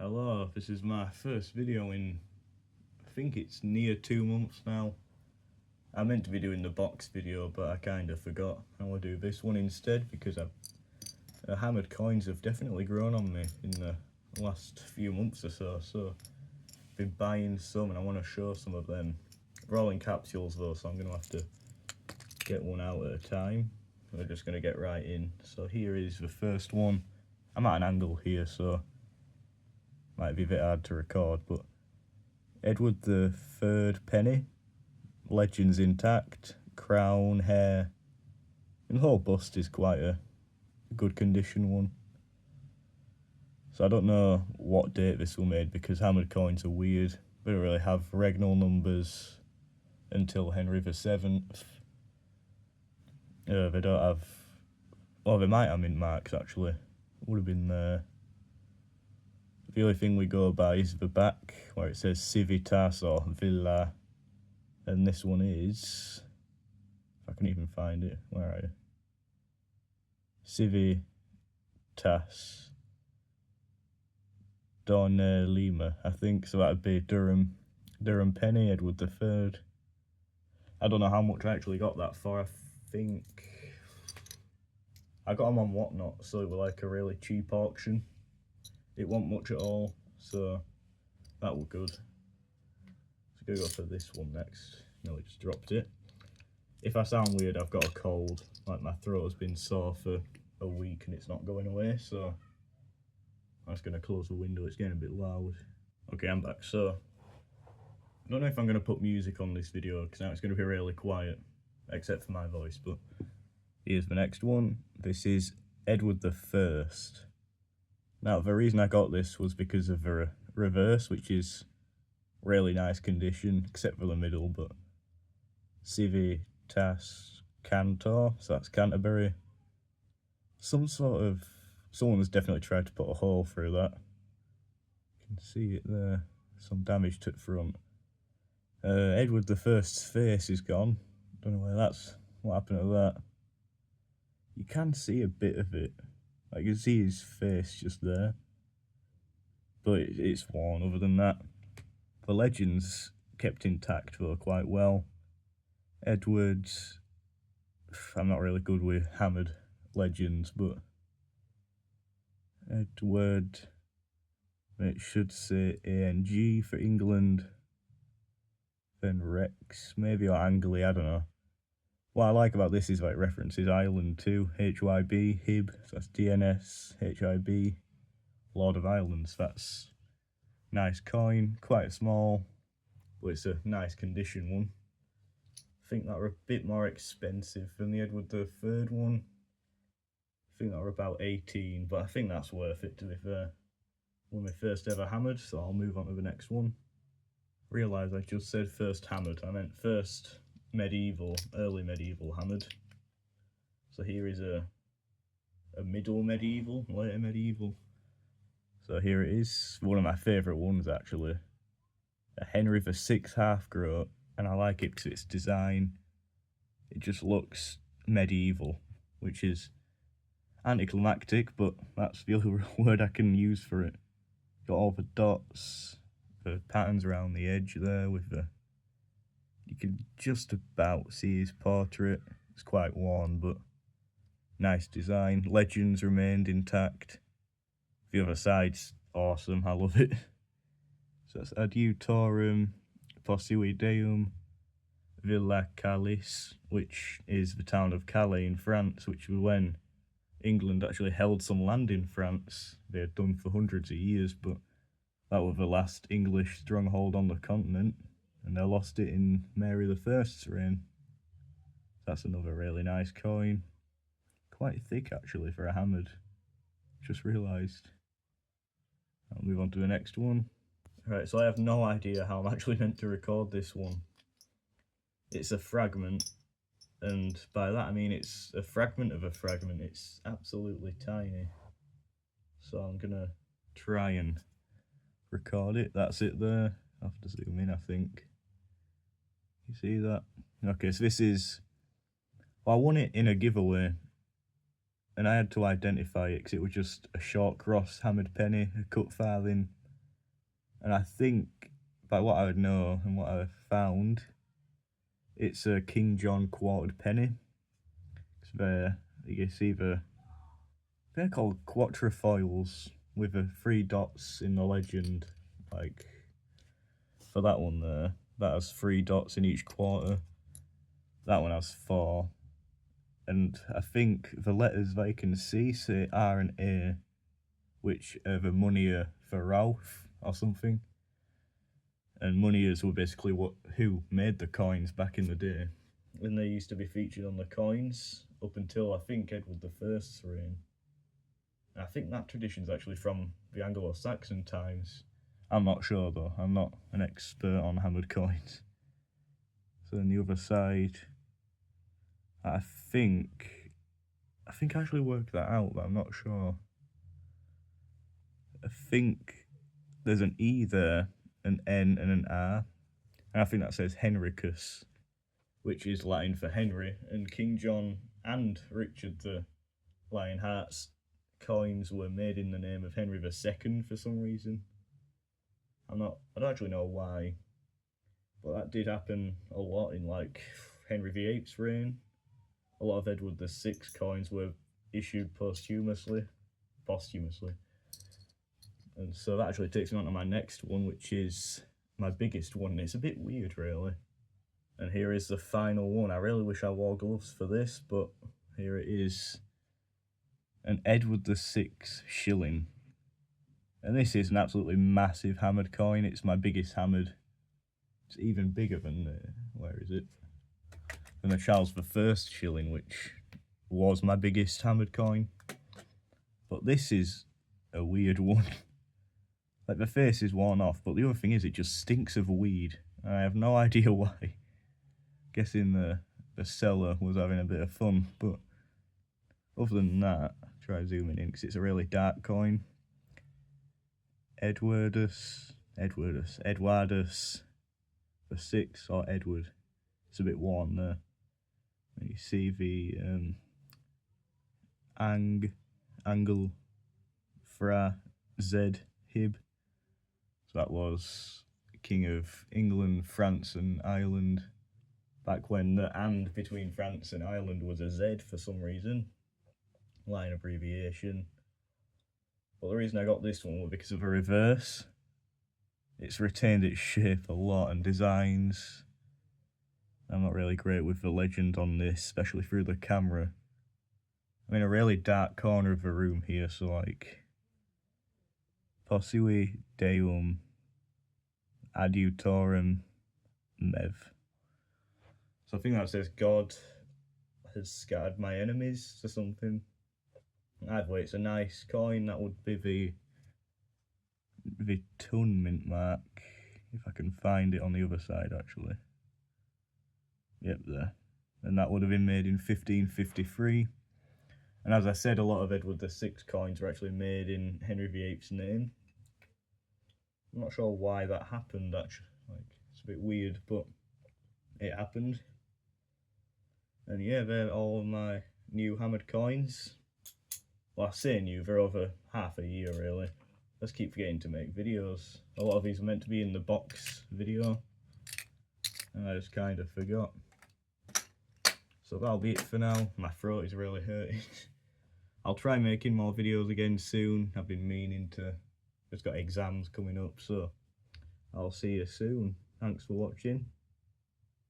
Hello, this is my first video in, I think it's near 2 months now. I meant to be doing the box video, but I kinda forgot. I will do this one instead because hammered coins have definitely grown on me in the last few months or so I've been buying some and I want to show some of them. They're all in capsules though, so I'm going to have to get one out at a time. We're just going to get right in. So here is the first one. I'm at an angle here, so might be a bit hard to record, but Edward III penny, legends intact, crown, hair, and the whole bust is quite a good condition one. So I don't know what date this was made because hammered coins are weird. They don't really have regnal numbers until Henry VII. They don't have, well, they might have mint marks actually. Would have been there. The only thing we go by is the back where it says Civitas or Villa, and this one is, if I can even find it, where are you? Civitas Lima, I think, so that'd be Durham penny, Edward III. I don't know how much I actually got that for. I think I got them on Whatnot, so it was like a really cheap auction. It wasn't much at all, so that was good. So I'm gonna go for this one next. No, I just dropped it. If I sound weird, I've got a cold. Like my throat has been sore for a week and it's not going away, so I'm just gonna close the window. It's getting a bit loud. Okay, I'm back. So I don't know if I'm gonna put music on this video because now it's gonna be really quiet, except for my voice. But here's the next one. This is Edward I. Now, the reason I got this was because of the reverse, which is really nice condition, except for the middle, but Civitas Cantor, so that's Canterbury. Someone's definitely tried to put a hole through that. You can see it there, some damage to the front. Edward I's face is gone. Don't know what happened to that. You can see a bit of it. I can see his face just there, but it's worn. Other than that, the legends kept intact though quite well. Edwards, I'm not really good with hammered legends, but Edward, it should say ANG for England, then Rex, maybe, or Angly, I don't know. What I like about this is like references Ireland too, HYB, HIB, so that's DNS, HIB, Lord of Islands. That's nice coin, quite small, but it's a nice condition one. I think that were a bit more expensive than the Edward III one. I think that were about 18, but I think that's worth it to be fair. One of my first ever hammered, so I'll move on to the next one. Realise I just said first hammered, I meant first medieval, early medieval hammered. So here is a middle medieval, later medieval. So here it is, one of my favourite ones actually. A Henry VI half groat, and I like it because its design, it just looks medieval, which is anticlimactic, but that's the other word I can use for it. Got all the dots, the patterns around the edge there with the, you can just about see his portrait. It's quite worn, but nice design. Legends remained intact. The other side's awesome, I love it. So that's Adiutorum Possuideum Villa Callis, which is the town of Calais in France, which was when England actually held some land in France. They had done for hundreds of years, but that was the last English stronghold on the continent, and they lost it in Mary I's reign. That's another really nice coin. Quite thick actually for a hammered. Just realised. I'll move on to the next one. Right, so I have no idea how I'm actually meant to record this one. It's a fragment, and by that I mean it's a fragment of a fragment. It's absolutely tiny. So I'm gonna try and record it. That's it there. I'll have to zoom in, I think. You see that? Okay, so this is, well, I won it in a giveaway, and I had to identify it because it was just a short cross hammered penny, a cut farthing, And I think, by what I would know and what I've found, it's a King John quartered penny. It's either, they're called quatrefoils with the 3 dots in the legend. Like, for that one there, that has 3 dots in each quarter. That one has 4. And I think the letters that you can see say R and A, which are the moneyer for Ralph or something. And moneyers were basically who made the coins back in the day. And they used to be featured on the coins up until, I think, Edward I's reign. I think that tradition's actually from the Anglo-Saxon times. I'm not sure though, I'm not an expert on hammered coins. So on the other side, I think I actually worked that out, but I'm not sure. I think there's an E there, an N and an R, and I think that says Henricus, which is Latin for Henry, and King John and Richard the Lionheart's coins were made in the name of Henry II for some reason. I don't actually know why, but that did happen a lot in like Henry VIII's reign. A lot of Edward VI coins were issued posthumously. And so that actually takes me on to my next one, which is my biggest one. It's a bit weird, really. And here is the final one. I really wish I wore gloves for this, but here it is. An Edward VI shilling. And this is an absolutely massive hammered coin. It's my biggest hammered. It's even bigger than where is it? Than the Charles I shilling, which was my biggest hammered coin. But this is a weird one. Like, the face is worn off, but the other thing is it just stinks of weed. And I have no idea why. Guessing the seller was having a bit of fun, but other than that, try zooming in because it's a really dark coin. Edwardus the 6th, or Edward. It's a bit worn there. And you see the Angle Fra Z Hib. So that was King of England, France and Ireland, back when the and between France and Ireland was a Z for some reason. Line abbreviation. But the reason I got this one was because of a reverse. It's retained its shape a lot and designs. I'm not really great with the legend on this, especially through the camera. I'm in a really dark corner of the room here, so like, Possui Deum Adiutorum Mev. So I think that says God has scattered my enemies or something. Either way, it's a nice coin. That would be the atonement mark, if I can find it on the other side actually. Yep, there. And that would have been made in 1553. And as I said, a lot of Edward VI coins were actually made in Henry VIII's name. I'm not sure why that happened actually. Like, it's a bit weird, but it happened. And yeah, they're all of my new hammered coins. Well, I say new, they're over half a year really. I just keep forgetting to make videos. A lot of these are meant to be in the box video, and I just kind of forgot. So that'll be it for now. My throat is really hurting. I'll try making more videos again soon. I've been meaning to. Just got exams coming up, so I'll see you soon. Thanks for watching.